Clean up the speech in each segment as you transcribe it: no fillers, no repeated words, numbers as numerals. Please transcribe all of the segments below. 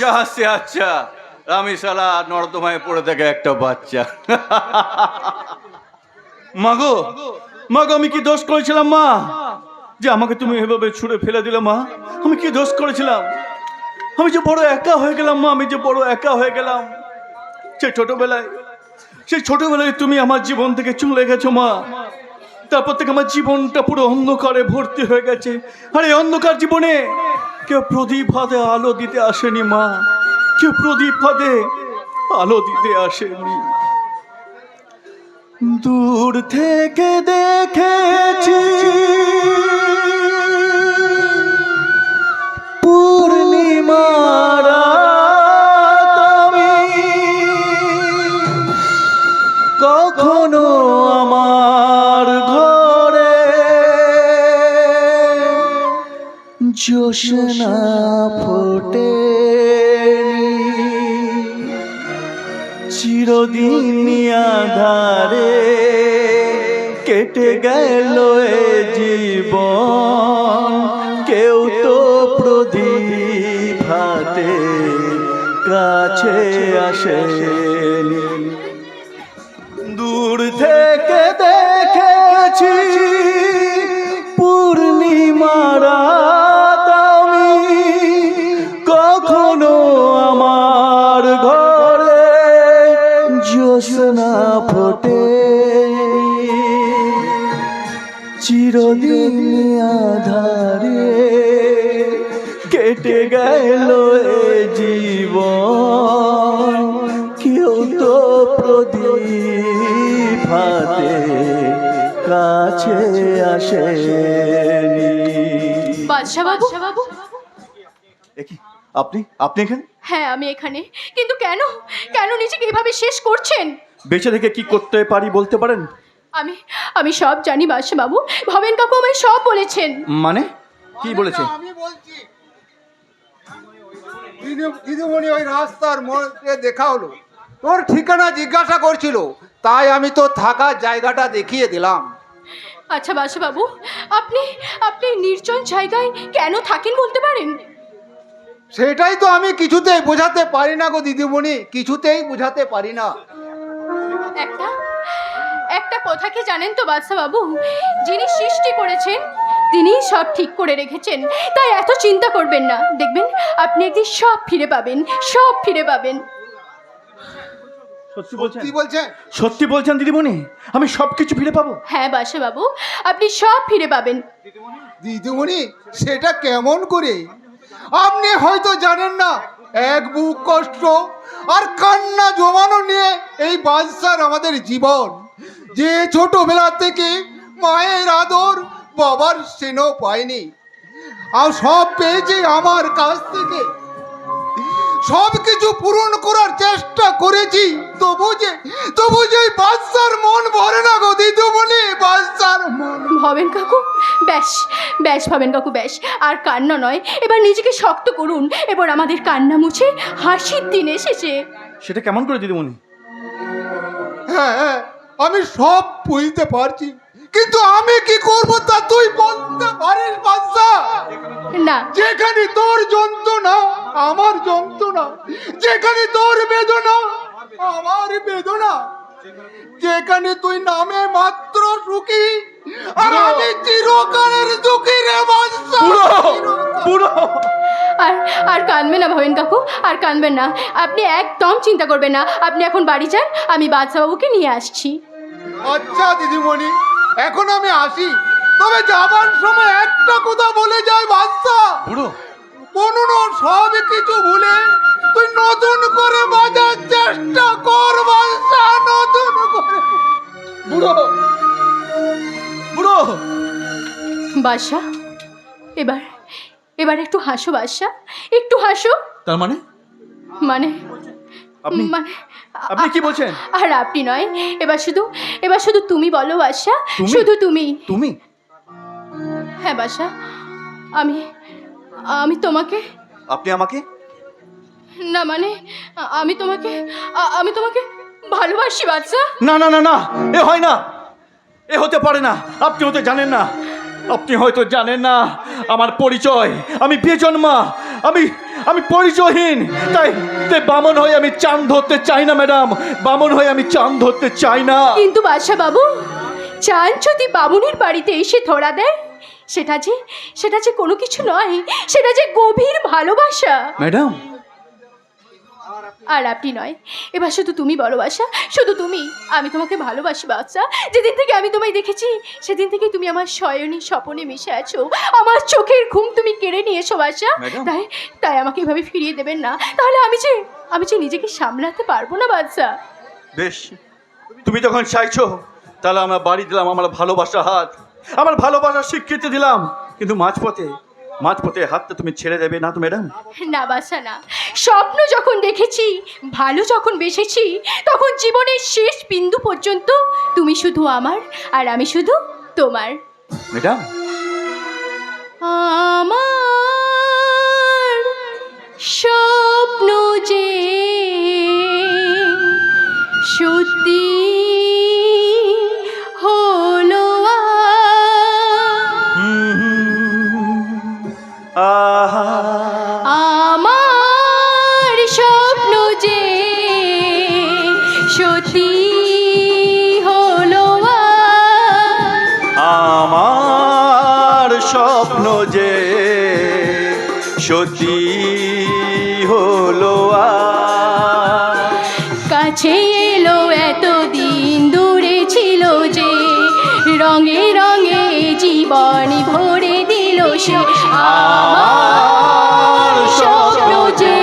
যাচ্ছে আচ্ছা, আমি শালা নর্দমায় পড়ে থাকে একটা বাচ্চা। মাগো মাগো, আমি কি দোষ করেছিলাম মা, যে আমাকে তুমি এভাবে ছুঁড়ে ফেলে দিলে? মা, আমি কি দোষ করেছিলাম? আমি যে বড় একা হয়ে গেলাম মা, আমি যে বড় একা হয়ে গেলাম। সেই ছোটবেলায় তুমি আমার জীবন থেকে চলে গেছো মা। তারপর থেকে আমার জীবনটা পুরো অন্ধকারে ভর্তি হয়ে গেছে। আর এই অন্ধকার জীবনে কেউ প্রদীপ হাতে আলো দিতে আসেনি মা, কেউ প্রদীপ হাতে আলো দিতে আসেনি। দূর থেকে দেখেছি পূর্ণিমার রাত আমি, কখনো আমার ঘরে জ্যোৎস্না ফোটেনি। চিরদিন আঁধারে কেটে গেল এ জীবন, কেউ তো প্রদীপ হাতে কাছে আসেনি। দূর থেকে দেখেছি পূর্ণিমার রাত আমি, কখনো আমার ঘরে জ্যোৎস্না ফোটেনি। চিরদিন আঁধারে কেটে গেল এ জীবন, কেউ তো প্রদীপ হাতে কাছে আসেনি। বাদশা বাবু, আপনি আপনি এখানে? হ্যাঁ আমি এখানে, কিন্তু কেন কেন নিজেকে এভাবে শেষ করছেন? বেঁচে থেকে কি করতে পারি বলতে পারেন? আমি সব জানি বাদশা বাবু, ভবেন কাকু আমায় সব বলেছেন। মানে কি বলেছে? আমি বলছি দিদিমণি ওই রাস্তার মোড়ে দেখা হলো, তোর ঠিকানা জিজ্ঞাসা করছিল, তাই আমি তো থাকার জায়গাটা দেখিয়ে দিলাম। আচ্ছা বাদশা বাবু, আপনি নির্জন জায়গায় কেন থাকেন বলতে পারেন? সেটাই তো আমি কিছুতেই বোঝাতে পারি না গো দিদিমণি, কিছুতেই বোঝাতে পারি না। একটা কথা কি জানেন তো বাদশা বাবু, যিনি সৃষ্টি করেছেন তিনি সব ঠিক করে রেখেছেন, তাই এত চিন্তা করবেন না। দেখবেন আপনি একদিন সব ফিরে পাবেন, সব ফিরে পাবেন। সত্যি বলছেন দিদিমণি? আমি সবকিছু ফিরে পাবো? হ্যাঁ বাদশা বাবু, আপনি সব ফিরে পাবেন। দিদিমণি সেটা কেমন করে? আপনি হয়তো জানেন না, এক বুক কষ্ট আর কান্না জমানো নিয়ে এই বাদশার আমাদের জীবন। যে ছোটবেলা থেকে মায়ের আদর, বাবার স্নেহ পায়নি, আর সব পেয়েছে আমার কাছ থেকে। সব কিছু পূরণ করার চেষ্টা করেছি, তবু যে বাদশার মন ভরে না গো দিদিমণি, বাদশার মন। ভবেন কাকু, ব্যাস ভবেন কাকু, ব্যাস আর কান্না নয়, এবার নিজেকে শক্ত করুন। এবার আমাদের কান্না মুছে হাসির দিন এসেছে। সেটা কেমন করে দিদিমণি? হ্যাঁ আমি সব বুঝতে পারছি, কিন্তু আমি কি করব তা তুই বলতে পারিস বাদশা? না, যেখানে তোর যন্ত্রণা আমার যন্ত্রণা, যেখানে তোর বেদনা আমার বেদনা, যেখানে তুই নামে মাত্র সুখী আর আমি চিরকালের দুঃখী রে বাদশা। আর কাঁদবেন না ভবেন কাকু, আর কাঁদবেন না। আপনি একদম চিন্তা করবেন না, আপনি এখন বাড়ি যান, আমি বাদশাবাবুকে নিয়ে আসছি। আচ্ছা দিদিমণি, এখন আমি আসি, তবে যাবার সময় একটা কথা বলে যাই বাদশা, পুরনো সব কিছু ভুলে তুই নতুন করে বাজার চেষ্টা কর বাদশা, নতুন করে। বুড়ো বাদশা, এবার একটু হাসো বাদশা, একটু হাসো। তার মানে আপনি কি বলছেন? আর আপনি নয়, এবার শুধু তুমি বলো বাদশা, শুধু তুমি। হ্যাঁ বাদশা, আমি তোমাকে। আপনি আমাকে? না মানে আমি তোমাকে ভালোবাসি বাদশা। না না না না, এ হয় না, এ হতে পারে না। আপনি হয়তো জানেন না আমার পরিচয়। আমি বেজন্মা, আমি পরিচয়হীন, তাই তাই বামন হয়ে আমি চাঁদ ধরতে চাই না ম্যাডাম, বামন হয়ে আমি চাঁদ ধরতে চাই না। কিন্তু বাদশা বাবু, চাঁদ যদি বামুনের বাড়িতে এসে ধরা দেয়, সেটা যে কোনো কিছু নয়, সেটা যে গভীর ভালোবাসা। ম্যাডাম, আর আপনি নয়, এবার শুধু তুমি বলো বাদশা, শুধু তুমি। আমি তোমাকে ভালোবাসি বাদশা। যেদিন থেকে আমি তোমায় দেখেছি, সেদিন থেকে তুমি আমার শয়নে স্বপনে মিশে আছো, আমার চোখের ঘুম তুমি কেড়ে নিয়েছো বাদশা। ম্যাডাম। তাই আমাকে এভাবে ফিরিয়ে দেবেন না, তাহলে আমি যে নিজেকে সামলাতে পারবো না বাদশা। বেশ, তুমি যখন চাইছো তাহলে আমরা বাড়ি দিলাম আমার ভালোবাসার হাত, আমার ভালোবাসার স্বীকৃতি দিলাম, কিন্তু মাঝপথে হাতটা তুমি ছেড়ে দেবে না তো ম্যাডাম? না বাসা না, স্বপ্ন যখন দেখেছি, ভালো যখন বেসেছি, তখন জীবনের শেষ বিন্দু পর্যন্ত তুমি শুধু আমার আর আমি শুধু তোমার। ম্যাডাম, আমার স্বপ্ন যে সত্যি হলো আমার স্বপ্ন যে সত্যি হলো আমার স্বপ্ন যে সত্যি হলো কাছে এলো এতদিন দূরে ছিল যে, রঙে রঙে জীবন ভরে দিল সে। আমার স্বপ্ন যে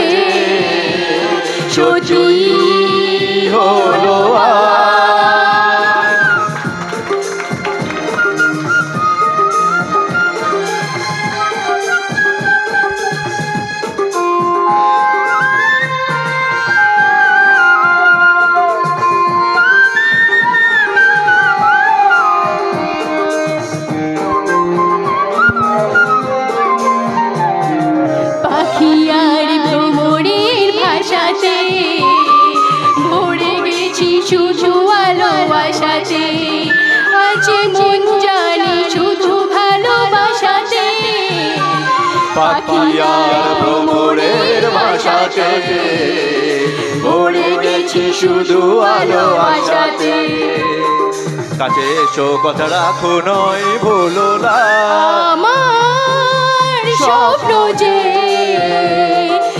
সত্যি হলো পাখি আর ভ্রমরের ভাষাতে ভরে গেছি শুধু ভালোবাসাতে, আছে মন জানি শুধু ভালোবাসাতে। পাখি আর ভ্রমরের ভাষাতে ভরে গেছি শুধু ভালোবাসাতে। কাছে এসো কথা রাখো নয় ভুলো না, আমার স্বপ্ন যে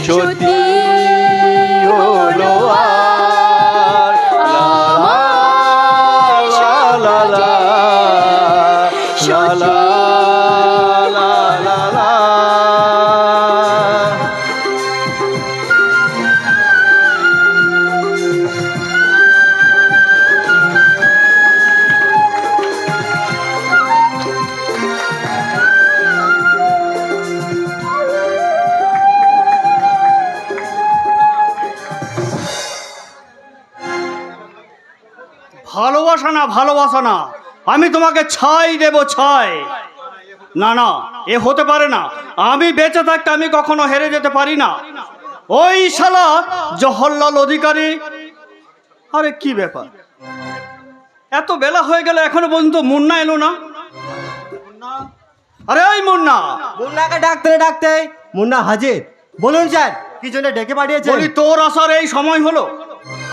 সত্যি হলো আমার স্বপ্ন যে সত্যি ভালোবাসা না, আমি তোমাকে ছাই দেব ছাই। না না, এ হতে পারে না। আমি বেঁচে থাকতে আমি কখনো হেরে যেতে পারি না। ওই শালা জওহরলাল অধিকারী, আরে কি ব্যাপার, এত বেলা হয়ে গেল এখনো পর্যন্ত মুন্না এলো না? আরে ওই মুন্না, মুন্নাকে ডাকতে মুন্না হাজির। বলুন স্যার, কি জন্য ডেকে পাঠিয়েছেন? বলি তোর আসার এই সময় হলো,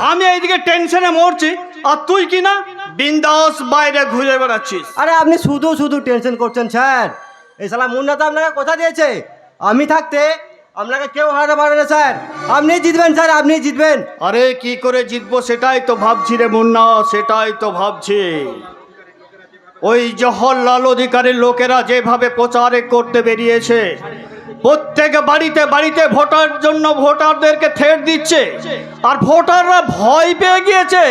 আমি এইদিকে টেনশনে মরছি আর তুই কি না বিন্দাস বাইরে ঘুরে বেড়াচ্ছিস। আরে আপনি শুধু টেনশন করছেন স্যার। এই শালা মুন্না তো আপনাকে কথা দিয়েছে, আমি থাকতে আপনাকে কেউ হারাতে পারবে না স্যার। আপনি জিতবেন স্যার, আপনি জিতবেন। আরে কি করে জিতবো সেটাই তো ভাবছি রে মুন্না, সেটাই তো ভাবছি। ওই জওহরলাল অধিকারীর লোকেরা যেভাবে প্রচার করতে বেরিয়েছে, প্রত্যেক বাড়িতে বাড়িতে ভোটার জন্য ভোটারদেরকে থ্রেট দিচ্ছে, আর ভোটাররা ভয় পেয়ে গিয়েছে।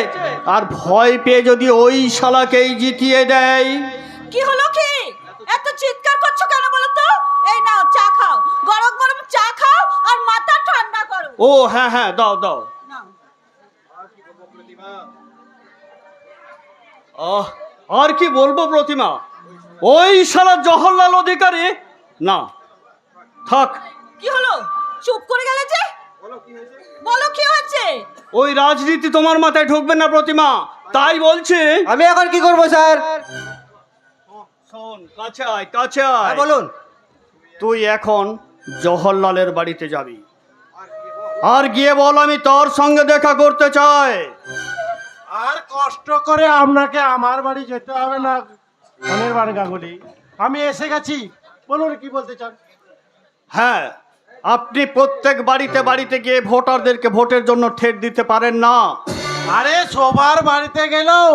আর ভয় পেয়ে যদি ওই শালাকেই জিতিয়ে দেয়। কি হলো কি? এত চিৎকার করছো কেন বলো তো? এই নাও চা খাও, গরম গরম চা খাও আর মাথা ঠান্ডা করো। ও হ্যাঁ হ্যাঁ, দাও দাও। নাও। আর কি বলবো প্রতিমা, ওই শালা জওহরলাল অধিকারী না থাক। কি হলো? চুপ করে গেলে যে? বলো কি হয়েছে? ওই রাজনীতি তোমার মাথায় ঢুকবে না প্রতিমা, তাই বলছি। আমি এখন কি করবো স্যার? শোন, কাছে আয় কাছে আয়। বলুন। তুই এখন জওহরলালের বাড়িতে যাবি। আর গিয়ে বল আমি তোর সঙ্গে দেখা করতে চাই। আর কষ্ট করে আপনাকে আমার বাড়ি যেতে হবে না অনির্বাণ গাঙ্গুলি, আমি এসে গেছি। বলুন কি বলতে চান। হ্যাঁ, আপনি প্রত্যেক বাড়িতে বাড়িতে গিয়ে ভোটারদেরকে ভোটের জন্য ঠেট দিতে পারেন না। আরে সবার বাড়িতে গেলেও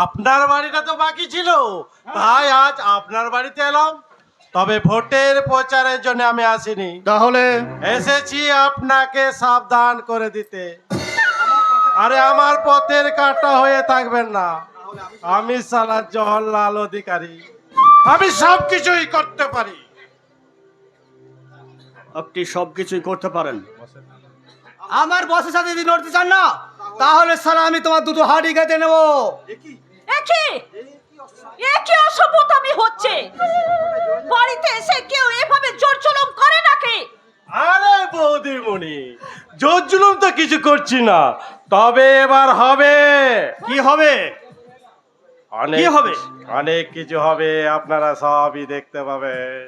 আপনার বাড়িটা তো বাকি ছিল, তাই আজ আপনার বাড়িতে এলাম। তবে ভোটের প্রচারের জন্য আমি আসিনি, তাহলে এসেছি আপনাকে সাবধান করে দিতে। আরে আমার পথের কাঁটা হয়ে থাকবেন না, আমি সালা জওহরলাল অধিকারী, আমি সব কিছুই করতে পারি। আপনি সবকিছুই করতে পারেন। আমার বসের সাথে যদি লড়তে চান না, তাহলে সালা আমি তোমার দুটো হাঁড়ি কেটে নেবো। একে অসভ্যতামি হচ্ছে। বাড়িতে এসে কেউ এভাবে জোর জুলুম করে নাকি? আরে বৌদিমণি, জোর জুলুম তো কিছু করছি না, তবে এবার হবে। কি হবে? অনেক কি হবে? অনেক কিছু হবে, আপনারা সবই দেখতে পাবেন।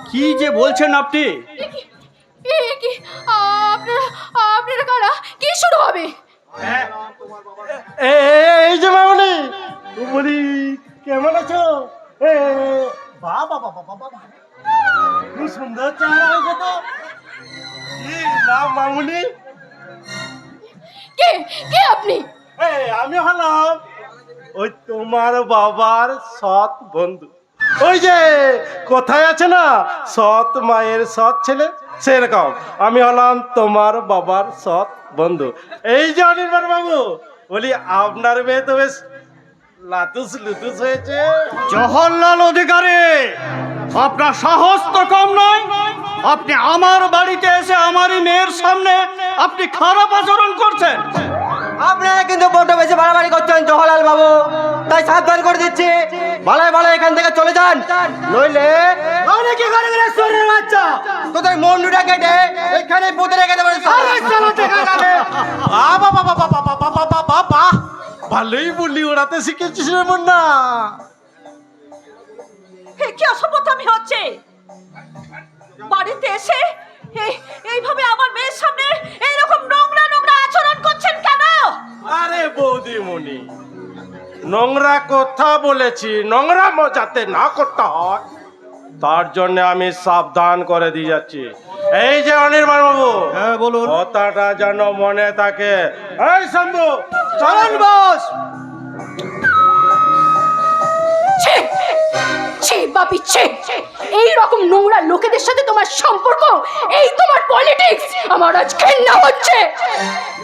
কি যে বলছেন আপনি? কি আপনারা আপনারা কারা? কি শুরু হবে? এই যে মামনি, বলি কেমন আছো? বাবা বাবা বাবা, কি সুন্দর চেহারা হয়েছে তো। কি নাম মামুনি? কে কে আপনি? আমি হলাম ওই তোমার বাবার সৎ বন্ধু। ওই যে কোথায় আছে না সৎ মায়ের সৎ ছেলে, সেরকম আমি হলাম তোমার বাবার সৎ বন্ধু। এই যে অনির্বাণ বাবু, বলি আপনার মেয়ে তো বেশ লাতুস লুতুস হয়েছে। জওহরলাল অধিকারী, আপনার সাহস তো কম নয়। আপনি আমার বাড়িতে এসে আমারই মেয়ের সামনে আপনি খারাপ আচরণ করছেন। আপনারা কিন্তু বড্ড বেশি বাড়াবাড়ি করছেন জওহরলাল বাবু, তাই সাবধান করে দিচ্ছি, ভালোই ভালো এখান থেকে চলে যান, নইলে অনেকে ঘরে ঘরে শরীর বাচ্চা তোদের মন্ডুটা কেটে এখানে পুঁতে রেখে দেবো। বাবা বাবা বাবা বাবা বাবা বাবা, ভালোই বললি ওড়াতে শিখেছিস রে মুন্না। কি অসভ্যতামি হচ্ছে? বাড়িতে এসে এইভাবে আমার মেয়ের সামনে এইরকম নোংরা নোংরা আচরণ করছেন কেন? আরে বৌদিমণি, নোংরা কথা বলেছি, নোংরা যাতে না করতে হয় তার জন্য আমি সাবধান করে দিয়ে যাচ্ছি। এই যে অনির্বাণ বাবু, হ্যাঁ বলুন। কথাটা যেন মনে থাকে। এই শম্ভু, চলুন বস। ছি ছি বাপি ছি! এই রকম নোংরা লোকেদের সাথে তোমার সম্পর্ক, এই তোমার পলিটিক্স, আমার আজ ঘেন্না হচ্ছে।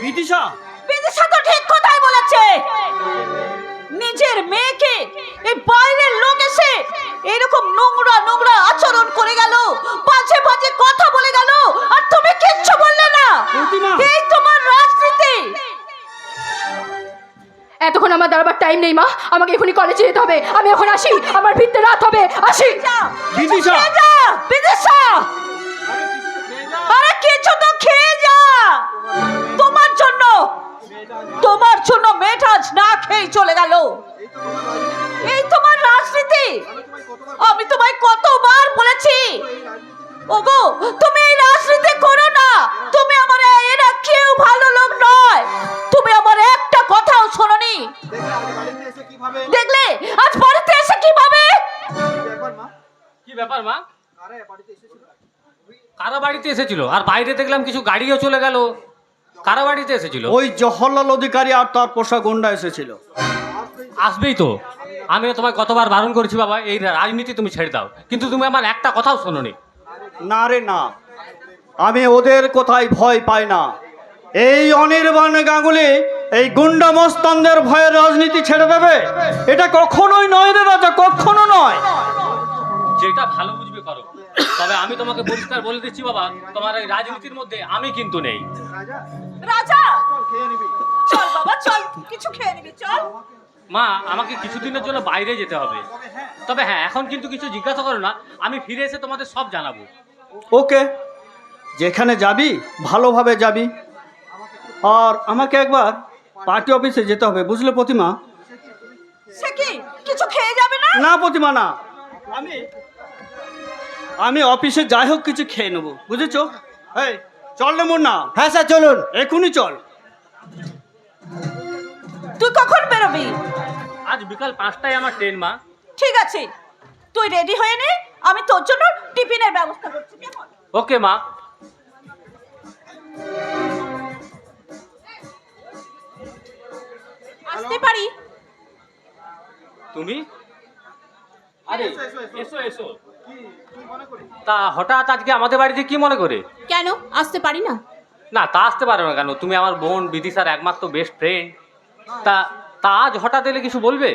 বিদিশা, বিদিশা তো ঠিক কথাই বলেছে। নিজের মেয়েকে এই বাইরের লোক এসে এরকম নোংরা নোংরা আচরণ করে গেল, বাজে বাজে কথা বলে গেল, আর তুমি কিচ্ছু বললে না। এই তোমার রাজনীতি। এতক্ষণ আমার দাঁড়াবার টাইম নেই মা, আমাকে এখনই কলেজে যেতে হবে। আমি এখন আসি, আমার ফিরতে রাত হবে, আসি। বিদিশা, খেয়ে যা বিদিশা, আরে কিছু তো খেয়ে যা। তোমার জন্য মেয়েটা আজ না খেয়ে চলে গেল। এই তোমার রাজনীতি। আমি তোমায় কতবার বলেছি, ওগো তুমি এই রাজনীতি করো না। তুমি আমার এরা কেউ ভালো লোক নয়। তুমি আমার একটা কথাও শোনোনি। দেখলে আজ বাড়িতে এসে কিভাবে। কি ব্যাপার মা? কারা বাড়িতে এসেছিল? আর বাইরে দেখলাম কিছু গাড়িও চলে গেল। কারা বাড়িতে এসেছিল? ওই জওহরলাল অধিকারী আর তার পোষা গুন্ডা এসেছিল। আসবেই তো। আমিও তোমায় কতবার বারণ করেছি বাবা, এই রাজনীতি তুমি ছেড়ে দাও, কিন্তু তুমি আমার একটা কথাও শোনোনি। না রে না, আমি ওদের কোথায় ভয় পাই না। এই অনির্বাণ গাঙ্গুলি এই গুন্ডা মস্তানদের ভয়ে রাজনীতি ছেড়ে দেবে? এটা কখনোই নয় রে রাজা, কখনো নয়। যেটা ভালো বুঝবে করো, তবে আমি তোমাকে পরিষ্কার বলে দিচ্ছি বাবা, তোমার এই রাজনীতির মধ্যে আমি কিন্তু নেই। রাজা চল বাবা চল, কিছু খেয়ে নিবি চল। মা, আমাকে কিছুদিনের জন্য বাইরে যেতে হবে। তবে হ্যাঁ, এখন কিন্তু কিছু জিজ্ঞাসা করো না, আমি ফিরে এসে তোমাদের সব জানাবো। ওকে, যেখানে যাবি ভালোভাবে যাবি। আর আমাকে একবার পার্টি অফিসে যেতে হবে, বুঝলে প্রতিমা? সে কি কিছু খেয়ে যাবে না? না প্রতিমা না, আমি অফিসে যাই হোক কিছু খেয়ে নেবো, বুঝেছো? এই চল রে মুন্না, হ্যাঁ স্যার চলুন। এখনই চল। তুই কখন বেরোবি? আজ বিকাল 5টায় আমার ট্রেন মা। ঠিক আছে, তুই রেডি হয়ে নে, আমি তোর জন্য টিফিনের ব্যবস্থা করছি, কেমন? ওকে মা। আসতে পারি? তুমি? আরে এসো এসো। তা হঠাৎ আজকে আমাদের বাড়িতে কি মনে করে? কেন আসতে পারি না? না তা আসতে পারো না কেন? তুমি আমার বোন বিদিশার একমাত্র বেস্ট ফ্রেন্ড। তা তা আজ হঠাৎ এলে কিছু বলবে?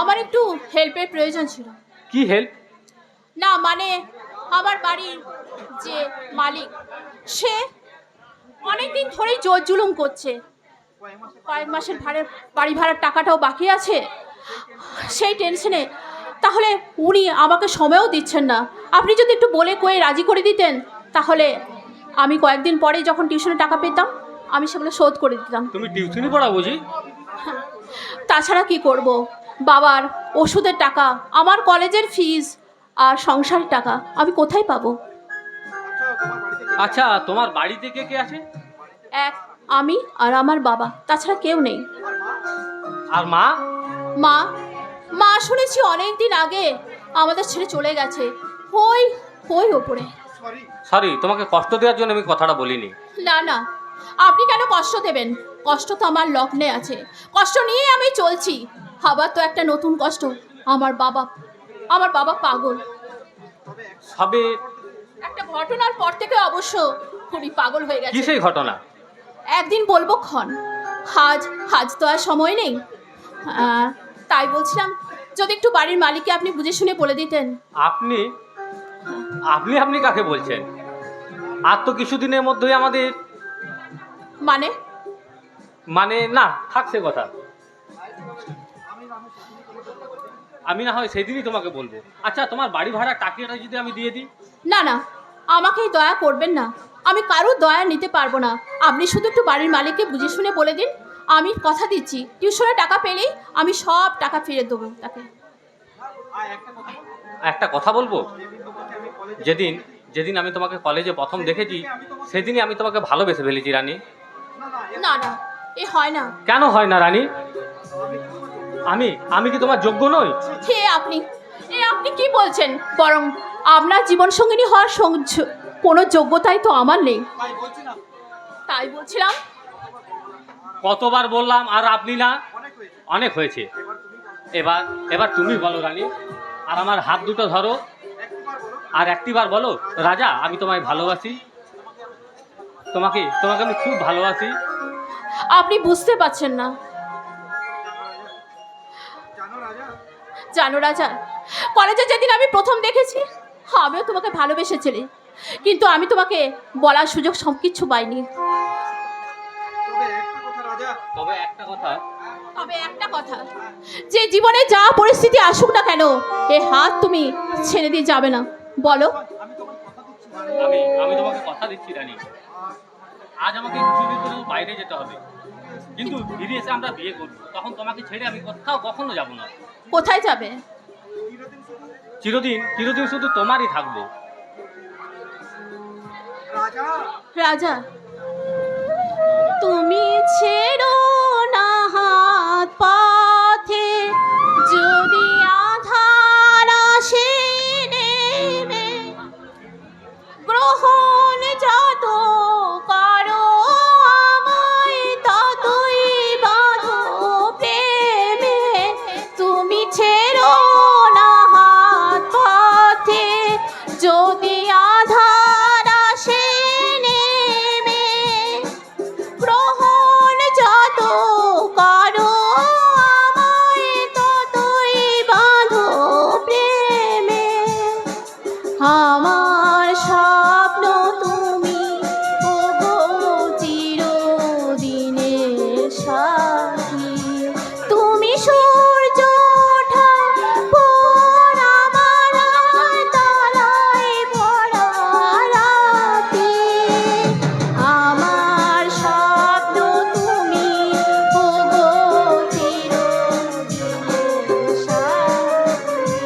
আমার একটু হেল্পের প্রয়োজন ছিল। কি হেল্প? না মানে আমার বাড়ির যে মালিক, সে অনেকদিন ধরেই জোর জুলুম করছে। কয়েক মাসের বাড়ি ভাড়ার টাকাটাও বাকি আছে, সেই টেনশনে। তাহলে উনি আমাকে সময়ও দিচ্ছেন না। আপনি যদি একটু বলে কয়ে রাজি করে দিতেন, তাহলে আমি কয়েকদিন পরে যখন টিউশনের টাকা পেতাম আমি সেগুলো শোধ করে দিতাম। তুমি টিউশনি পড়া বুঝি? তাছাড়া কি করব? বাবার ওষুধের টাকা, আমার কলেজের ফিস আর সংসারের টাকা আমি কোথায় পাবো? আচ্ছা তোমার বাড়িতে কে কে আছে? এক আমি আর আমার বাবা, তাছাড়া কেউ নেই। আর মা? মা মা শুনেছি অনেক দিন আগে আমাদের ছেড়ে চলে গেছে, ওই ওই ওপরে। সরি, তোমাকে কষ্ট দেওয়ার জন্য আমি কথাটা বলিনি। না না, আপনি কেন কষ্ট দেবেন? কষ্ট তো আমার লগ্নে আছে, কষ্ট নিয়ে আমি চলছি। আবার তো একটা নতুন কষ্ট, আমার বাবা পাগল। সবে একটা ঘটনার পর থেকে অবশ্য খুবই পাগল হয়ে কি গেছে। সেই ঘটনা? একদিন বলবো ক্ষণ, আজ তো আর সময় নেই। তাই বলছিলাম যদি একটু বাড়ির মালিককে আপনি বুঝে শুনে বলে দিতেন। আপনি আপনি আপনি কাকে বলছেন? আর তো কিছুদিনের মধ্যেই আমাদের মানে না থাকছে কথা। আমি না হয় সেদিনই তোমাকে বলবো। আচ্ছা তোমার বাড়ি ভাড়া টাকাটা যদি আমি দিয়ে দিই? না না, আমাকেই দয়া করবেন না, আমি কারোর দয়া নিতে পারবো না। আপনি শুধু একটু বাড়ির মালিককে বুঝে শুনে বলে দিন। আমি কথা দিচ্ছি, টিউশনের টাকা পেলেই আমি সব টাকা ফিরে দেবো তাকে। একটা কথা বলবো, যেদিন যেদিন আমি তোমাকে কলেজে প্রথম দেখেছি সেদিনই আমি তোমাকে ভালোবেসে ফেলেছি রানী। না না, এ হয় না। কেন হয় না রানী? আমি কি তোমার যোগ্য নই? আপনি কি বলছেন? বরং আপনার জীবন সঙ্গিনী হওয়ার কোনো যোগ্যতাই তো আমার নেই। তাই বলছিলাম। কতবার বললাম আর আপনি না? অনেক হয়েছে। এবার তুমি বলো রানী, আর আমার হাত দুটো ধরো আর একটিবার বলো, রাজা আমি তোমায় ভালোবাসি। তোমাকে আমি খুব ভালোবাসি। আপনি বুঝতে পারছেন না। জানো রাজা, কলেজে যেদিন আমি প্রথম দেখেছি আমিও তোমাকে ভালোবেসেছিলাম, কিন্তু আমি তোমাকে বলার সুযোগ সব কিছু পাইনি। তবে একটা কথা, যে জীবনে যা পরিস্থিতি আসুক না কেন, এ হাত তুমি ছেড়ে দিয়ে যাবে না। বলো। আমি তোমাকে কথা দিচ্ছি রানী, আজ আমাকে কিছুদিন ধরে বাইরে যেতে হবে, কিন্তু ফিরে এসে আমরা বিয়ে করবো। তখন তোমাকে ছেড়ে আমি কোথাও কখনো যাব না। কোথায় যাবে? চিরদিন শুধু তোমারই থাকবো। রাজা, তুমি ছেড়ো না হাত পথে, যদি আধার আসে নেমে, গ্রহণ যত করো আমায় ততই বাঁধো প্রেমে। তুমি ছেড়ো না হাত পথে, যদি আধার আসে নেমে, গ্রহণ যত করো আমায় ততই বাঁধো প্রেমে। আমার স্বপ্ন তুমি, ওগো চিরদিনের সাথী। তুমি সূর্য ওঠা পর আমার তারায় ভরা রাতে। আমার স্বপ্ন তুমি, ওগো চিরদিনের সাথী।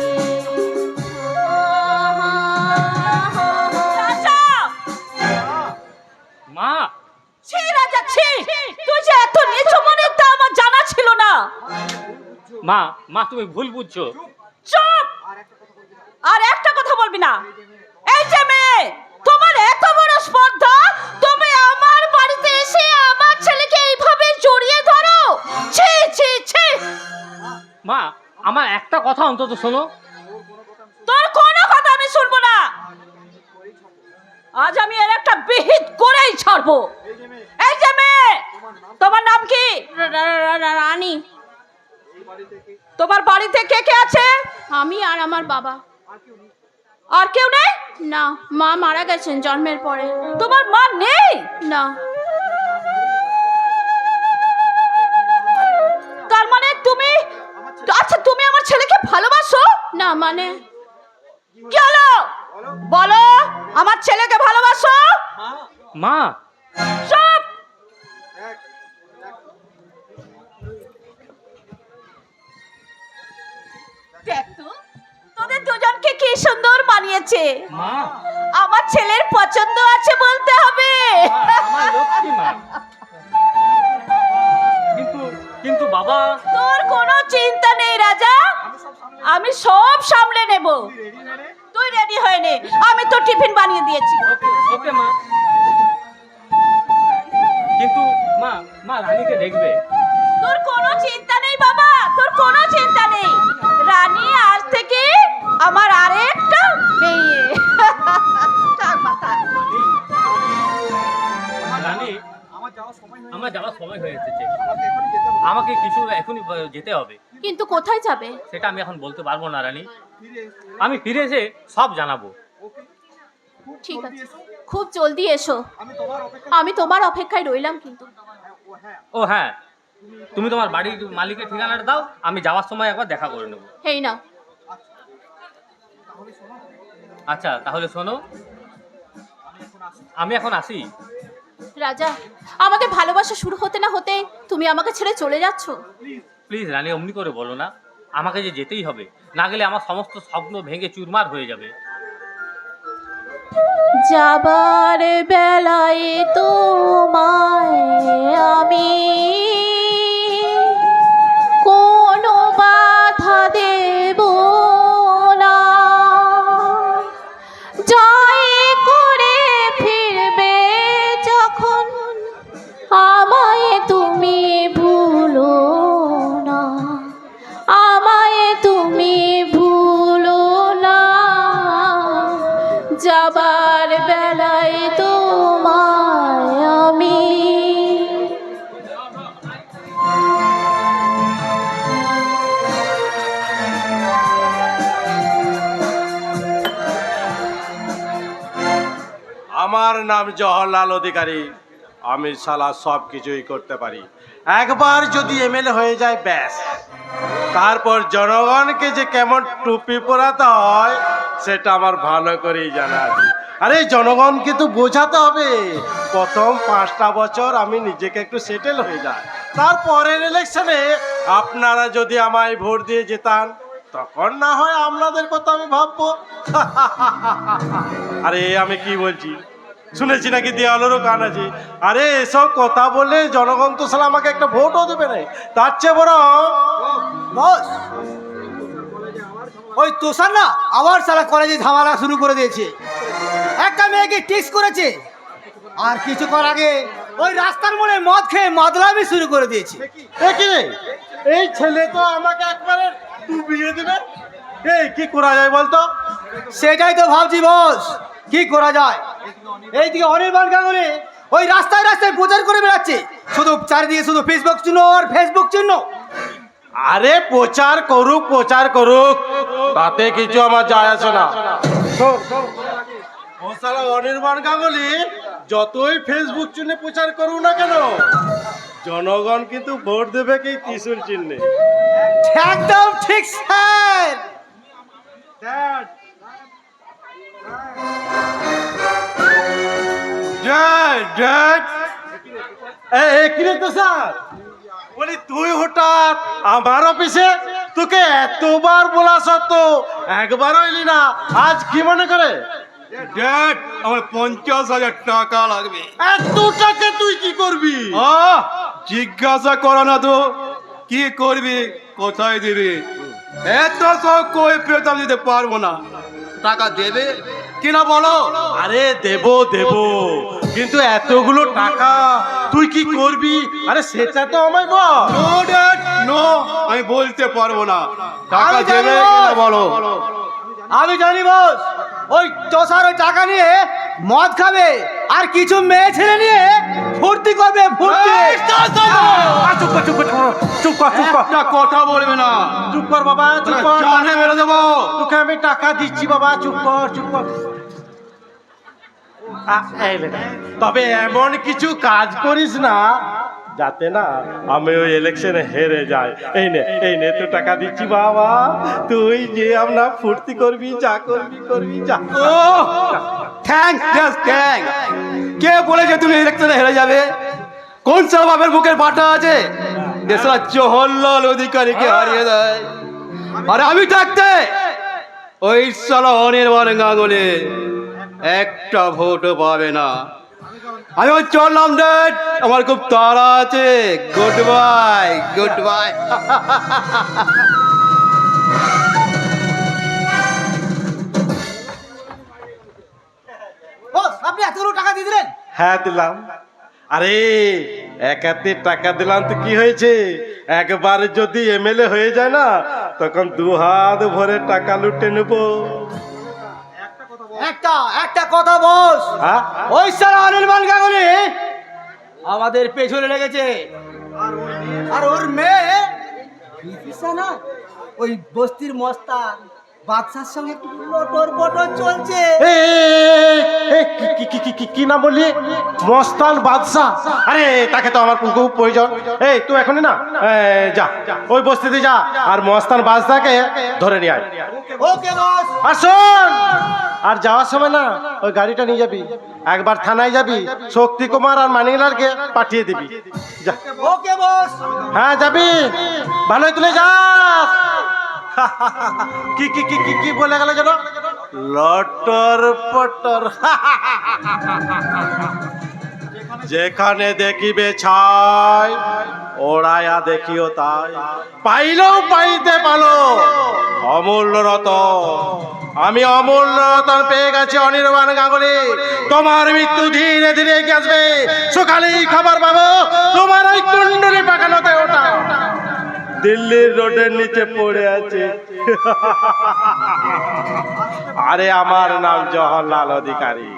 রাজা, মা ছি রাজা ছি, তুই যে এত নিচু মনের তা আমার জানা ছিল না। মা মা তুমি ভুল বুঝছো। চুপ! আর একটা কথা বলবি না। এই যে মেয়ে, তোমার এত বড় স্পর্ধা, তুমি আমার বাড়িতে এসে আমার ছেলেকে এইভাবে জড়িয়ে ধরো। ছি ছি ছি! মা আমার একটা কথা অন্তত শোনো। তোর কোনো কথা আমি শুনবো না। আজ আমি এর একটা বিহিত করেই ছাড়বো। এই যে মেয়ে, তোমার নাম কি? রানী। তোমার বাড়িতে কে কে আছে? আমি আর আমার বাবা। আর কেউ নেই? না, মা মারা গেছেন জন্মের পরে। তোমার মা নেই? না। তার মানে তুমি, আচ্ছা তুমি আমার ছেলেকে ভালোবাসো? না মানে কি হলো বলো, আমার ছেলেকে ভালোবাসো? মা চুপ! দেখ তো, তোদের দুজনকে কি সুন্দর মানিয়েছে। মা আমার ছেলের পছন্দ আছে বলতে হবে। আমার লক্ষ্মী মা। কিন্তু কিন্তু বাবা। তোর কোনো চিন্তা নেই রাজা, আমি সব সামলে নেব। তুই রেডি হয়ে নে, আমি তো টিফিন বানিয়ে দিয়েছি। ওকে মা। কিন্তু মা মা রানীকে দেখবে। তোর কোনো চিন্তা নেই বাবা, তোর কোনো চিন্তা নেই। রানী আজ থেকে আমার আরেকটা মেয়ে। থাক মা, থাক। রানী আমার যাওয়ার সময় হয়ে এসেছে। আমাকে কিছু এখনই যেতে হবে। কিন্তু কোথায় যাবে? সেটা আমি এখন বলতে পারবো না রানী। আমি ফিরে এসে সব জানাবো। ঠিক আছে, খুব জলদি এসো। আমি তোমার অপেক্ষায় রইলাম কিন্তু। ও হ্যাঁ, তুমি তোমার বাড়ির মালিকের ঠিকানাটা দাও, আমি যাওয়ার সময় একবার দেখা করে নেব। হেই না, আচ্ছা তাহলে শোনো, আমি এখন আসি। রাজা, আমাদের ভালোবাসা শুরু হতে না হতে তুমি আমাকে ছেড়ে চলে যাচ্ছ। প্লিজ রানী, অমনি করে বলো না। আমাকে যে যেতেই হবে, না গেলে আমার সমস্ত স্বপ্ন ভেঙে চুরমার হয়ে যাবে। যাবার বেলায় তোমায় আমি কোনো বাধা দেব না। জয় করে ফিরবে যখন আমায় তুমি ভুলো না, আমায় তুমি ভুলো না। যাবার বেলায় তোমায় আমি। আমার নাম জওহরলাল অধিকারী। আমি শালা সব কিছুই করতে পারি। একবার যদি এমএলএ হয়ে যায় ব্যাস, তারপর জনগণকে যে কেমন টুপি পরাতে হয় সেটা আমার ভালো করেই জানা আছে। আরে জনগণকে তো বোঝাতে হবে, প্রথম 5টা বছর আমি নিজেকে একটু সেটেল হয়ে যাই, তারপরের ইলেকশনে আপনারা যদি আমায় ভোট দিয়ে যেতান তখন না হয় আপনাদের কথা আমি ভাববো। আরে আমি কি বলছি, শুনেছি নাকি দেওয়ালেরও গান আছে। আরে এসব কথা বলে জনগণ তো সালা আমাকে একটা ভোটও দেবে না। তার চেয়ে বড় বস, ওই তোষার না আবার সারা কলেজে ঝামেলা শুরু করে দিয়েছে। একটা মেয়েকে টিক্স করেছে, আর কিছুক্ষণ আগে ওই রাস্তার মোড়ে মদ খেয়ে মাদলামি শুরু করে দিয়েছে। এই ছেলে তো আমাকে একবারে ডুবিয়ে দেবে। এই কি করা যায় বলতো? সেটাই তো ভাবছি বস, কি করা যায়। এইদিকে অনির্বাণ গাঙ্গুলি ওই রাস্তায় রাস্তায় প্রচার করে বেড়াচ্ছে, শুধু চারিদিকে শুধু ফেসবুক চিহ্ন আর ফেসবুক চিহ্ন। আরে প্রচার করুক, তাতে কিছু আমার যায় আসে না। ও শালা অনির্বাণ গাঙ্গুলি যতই ফেসবুক চিহ্নে প্রচার করুক না কেন, জনগণ কিন্তু ভোট দেবে কি ত্রিশূল চিহ্নে। একদম ঠিক স্যার। কিরে তো স্যার, বলি তুই হঠাৎ আমার অফিসে? তোকে এতবার বলা সত্ত্বেও একবারও এলি না, আজ কি মনে করে? ড্যাড আমার 50,000 টাকা লাগবে। এত টাকা তুই কি করবি? জিজ্ঞাসা করো না তো, কি করবি, কোথায় দিবি? এত সব কই পেতাম দিতে পারবো না। টাকা দেবে কিনা বলো? আরে দেব দেব, কিন্তু এতগুলো টাকা তুই কি করবি? আরে সেটা তো আমায় বল। নো ড্যাড নো, আমি বলতে পারবো না। টাকা আমি জানি দেবে বস। কিনা বলো? আমি জানি বস, ওই চষার ওই টাকা নিয়ে মদ খাবে আর কিছু মেয়ে ছেলে নিয়ে ফুর্তি করবে, ফুর্তি। চুপ কর চুপ কর চুপ কর চুপ কর একটা কথা বলবে না, চুপ কর বাবা, চুপ কর। জানে মেরে দেবো। তোকে আমি টাকা দিচ্ছি বাবা, চুপ কর চুপ কর। এই লে। তবে এমন কিছু কাজ করিস না যাতে না আমি ওই ইলেকশনে হেরে যাই। এই নে তো টাকা দিচ্ছি বাবা, তুই যে আমরা ফুর্তি করবি, যা করবি করবি যা। ও থ্যাংক থ্যাংক। কে বলেছে তুমি ইলেকশনে হেরে যাবে? কোন সব বাপের বুকের পাটা আছে দেশরা জওহরলাল অধিকারীকে হারিয়ে দেয়? আর আমি থাকতে ওই সালা অনির্বাণ গাঙ্গুলি একটা ভোটও পাবে না। আমি চললাম ড্যাড, আমার খুব তাড়া আছে। Good bye good bye. Boss, আপনি এতগুলো টাকা দিয়ে দিলেন? হ্যাঁ দিলাম। আরে একাতে টাকা দিলাম তো কি হয়েছে? একবার যদি এমএলএ হয়ে যায় না, তখন 2 হাত ভরে টাকা লুটে নেবো। একটা কথা বস, হ্যাঁ? ওই সারা অনির্বাণ গাঙ্গুলি আমাদের পেছনে লেগেছে। আর ওর মেয়ে বিদিশা না, ওই বস্তির মস্তান বাদশার সঙ্গে একটু লটর পটর চলছে। কি নাম বললি? মস্তান বাদশা? আরে তাকে তো আমার খুব প্রয়োজন। এই তুই এখনই না যা ওই বস্তিতে যা, আর মস্তান বাদশাকে ধরে নিয়ে আয়। ওকে বস। আর শোন, আর যাওয়ার সময় না ওই গাড়িটা নিয়ে যাবি, একবার থানায় যাবি, শক্তি কুমার আর মানিকলালকে পাঠিয়ে দিবি। যা। ওকে বস। হ্যাঁ যাবি, ভালোই তুলে যা। কি কি কি কি কি বলে গেল যেন? লটর পটর। যেখানে দেখিবে ছাই, ওড়ায়া দেখিও তাই। পাইলেও পাইতে পালো অমূল্য রতন। আমি অমূল্য রতন পেয়ে গেছি অনির্বাণ গাঙ্গুলি। তোমার মৃত্যু ধীরে ধীরে এগিয়ে আসবে, সকালেই খবর পাবো তোমার ওই কুণ্ডলি পাকানোতে ওটা দিল্লির রোডের নিচে পড়ে আছে। আরে আমার নাম জওহরলাল অধিকারী,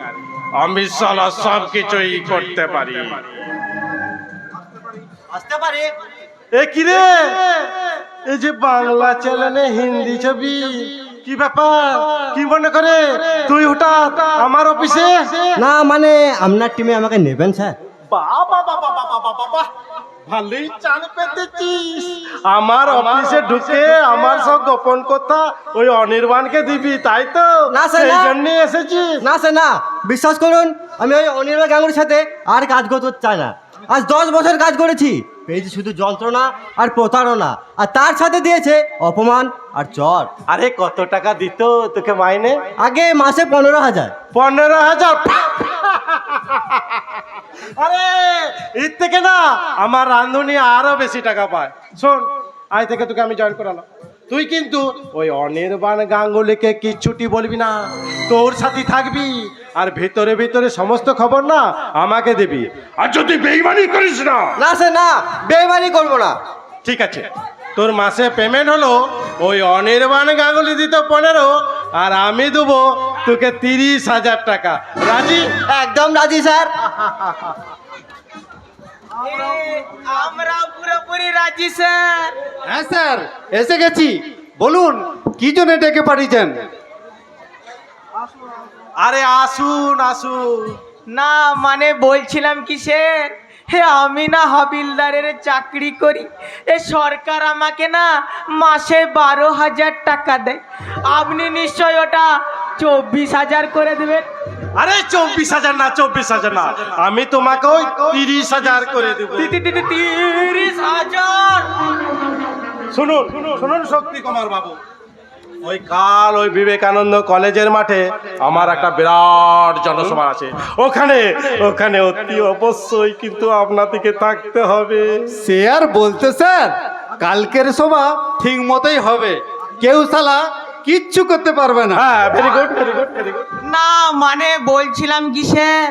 আমি সালা সব কিছুই করতে পারি। আসতে পারে। এ কি রে, এই যে বাংলা চ্যানেলে হিন্দি ছবি, কি ব্যাপার? কি মনে করে তুই হঠাৎ আমার অফিসে? না মানে আপনার টিমে আমাকে নেবেন স্যার? বাবা বাবা বাবা বাবা, ভালোই চান পেতেছিস। আমার অফিসে ঢুকে আমার সব গোপন কথা ওই অনির্বাণকে দিবি, তাই তো? না স্যার, সেই না। জন্যই এসেছি। না স্যার না, বিশ্বাস করুন আমি ওই অনির্বাণ গাঙ্গুলির সাথে আর কাজ করতে চাই না। আজ 10 বছর কাজ করেছি, পেয়েছি শুধু যন্ত্রণা আর প্রতারণা, আর তার সাথে দিয়েছে অপমান আর চর। আরে কত টাকা দিত তোকে মাইনে? আগে মাসে 15,000। 15,000? আরে এর থেকে না আমার রাঁধুনি আরো বেশি টাকা পায়। শোন, আজ থেকে তোকে আমি জয়েন করালাম। তুই কিন্তু ওই অনির্বাণ গাঙ্গুলিকে কিচ্ছুটি বলবি না, তোর সাথে থাকবি, আর ভিতরে ভিতরে সমস্ত খবর না আমাকে দিবি। আর যদি বেইমানি করিস না। না স্যার না, বেইমানি করবো না। ঠিক আছে, তোর মাসে পেমেন্ট হলো ওই অনির্বাণ গাঙ্গুলি দিত 15, আর আমি দেবো তোকে 30,000 টাকা। রাজি? একদম রাজি স্যার। আমরা পুরোপুরি রাজি স্যার। হ্যাঁ স্যার, এসে গেছি। বলুন কি জন্য ডেকে পাঠিয়েছেন? আরে আসুন আসুন। না মানে বলছিলাম কি স্যার, হে আমি না হাবিলদারের চাকরি করি, এ সরকার আমাকে না মাসে 12,000 টাকা দেয়। আপনি নিশ্চয় ওটা 24,000 করে দেবেন। আরে 24,000 না, 24,000 না, আমি তোমাকে ওই 30,000 করে দেবো। 30,000? শুনুন শুনুন শক্তি কুমার বাবু, ওই কাল ওই বিবেকানন্দ কলেজের মাঠে আমার একটা বিরাট জনসভা আছে, ওখানে ওখানে অতি অবশ্যই কিন্তু আপনাদেরকে থাকতে হবে। সে আর বলতে স্যার, কালকের সভা ঠিক মতোই হবে, কেউ শালা কিচ্ছু করতে পারবে না। হ্যাঁ, very good very good very good. না মানে বলছিলাম কি স্যার,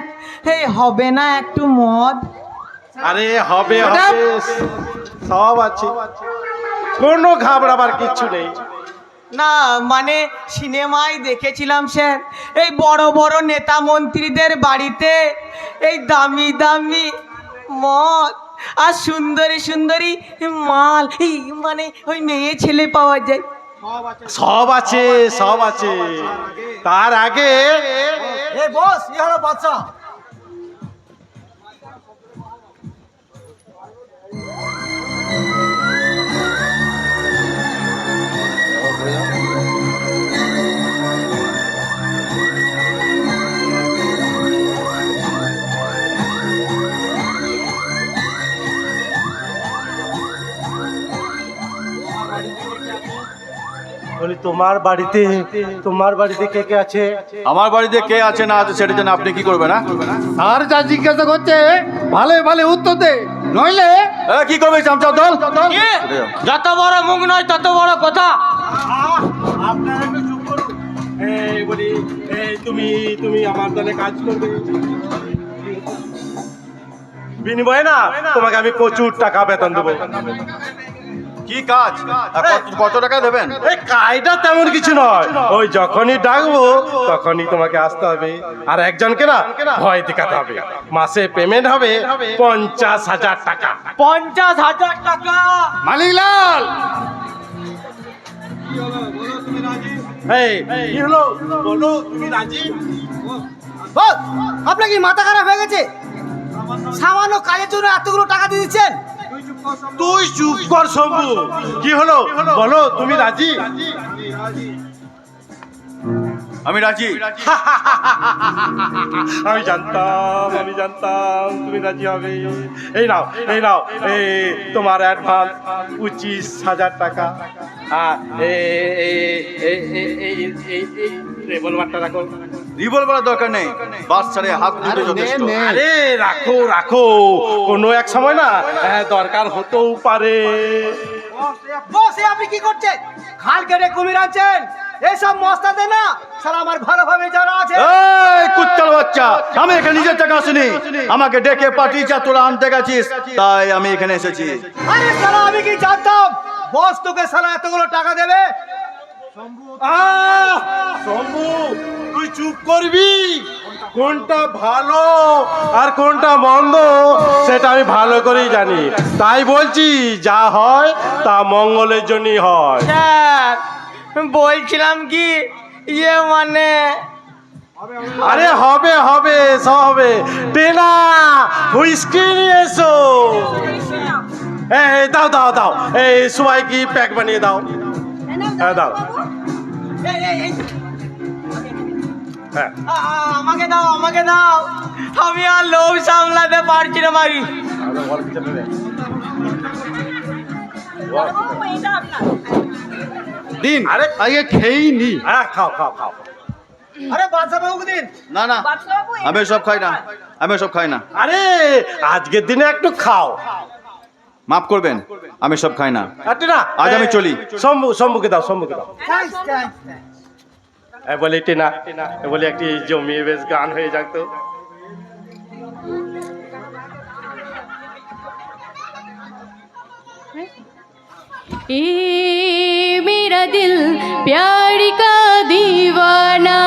এই হবে না একটু মদ? আরে হবে হবে, সব আছে, কোনো ঘাবড়াবার কিচ্ছু নেই। না মানে সিনেমায় দেখেছিলাম স্যার, এই বড় বড় নেতা মন্ত্রীদের বাড়িতে এই দামি দামি মদ আর সুন্দরী সুন্দরী মাল, এই মানে ওই মেয়ে ছেলে পাওয়া যায়। সব আছে সব আছে, তার আগে বস ই হলো বাচ্চা। বলি তোমার বাড়িতে কে কে আছে? আমার বাড়িতে কে আছে না আছে সেটা জন্য আপনি কি করবেন? না আর যা জিজ্ঞাসা করছে ভালো ভালো উত্তর দে, নইলে কি করবে চামচা দল? যত বড় মুখ নয় তত বড় কথা। আপনারা একটু চুপ করুন। এই বলি, এই তুমি আমার দলে কাজ করবে, বিনিময়ে না তোমাকে আমি প্রচুর টাকা বেতন দেবো। কি কাজ? আর কত টাকা দেবেন? এই কাজটা তেমন কিছু নয়, ওই যখনই ডাকবো তখনই তোমাকে আসতে হবে, আর একজনকে না ভয় দেখাতে হবে। মাসে পেমেন্ট হবে 50,000 টাকা। 50,000 টাকা? মালিকলাল, এই কি হলো, বলো তুমি রাজি? বস আপনার কি মাথা খারাপ হয়ে গেছে? সামান্য কাজের জন্য এতগুলো টাকা দিয়ে দিচ্ছেন? তুই চুপ কর শম্ভু, কি হলো বলো তুমি রাজি? আমি রাজি। আমি জানতাম তুমি রাজি হবে। এই নাও এই তোমার অ্যাডভান্স 25,000 টাকা। রিভলভারটা রাখো। রিভলভার দরকার নেই, বাস ছাড়ে হাত দুটো যথেষ্ট। আরে রাখো, কোনো এক সময় না দরকার হতেও পারে। বস আপনি কি করছেন? খাল কেটে কুমির আনছেন? এইসব মস্তাতে না সারা আমার ভালোভাবে জানা আছে। এই কুত্তার বাচ্চা, আমি এখানে নিজের টাকা আসিনি, আমাকে ডেকে পাঠিয়েছে, তোরা আনতে গেছিস, তাই আমি এখানে এসেছি। আরে সালা আমি কি জানতাম বস তোকে সালা এতগুলো টাকা দেবে? শম্ভু তুই চুপ করবি, কোনটা ভালো আর কোনটা মন্দ সেটা আমি ভালো করেই জানি, তাই বলছি যা হয় তা মঙ্গলের জন্যই হয়। স্যার বলছিলাম কি মানে আরে হবে সব হবে। টেনা হুইস্কি নিয়ে এসো। এই দাও এই সবাই কি প্যাক বানিয়ে দাও। হ্যাঁ দাও। হ্যাঁ আমাকে দাও, আমি আর লোভ সামলাতে পারছি না ভাই। দিন আগে খেয়েই নি। হ্যাঁ খাও। আরে বাদশা বাবুকে দিন। না আমি সব খাই না। আরে আজকের দিনে একটু খাও। মাফ করবেন, আমি সব খাই না। টেনা আজ আমি চলি। শম্ভুকে দাও। বলি টেনা বলি একটি জমিয়ে বেশ গান হয়ে যাক তো। ए मेरा दिल प्यार का दीवाना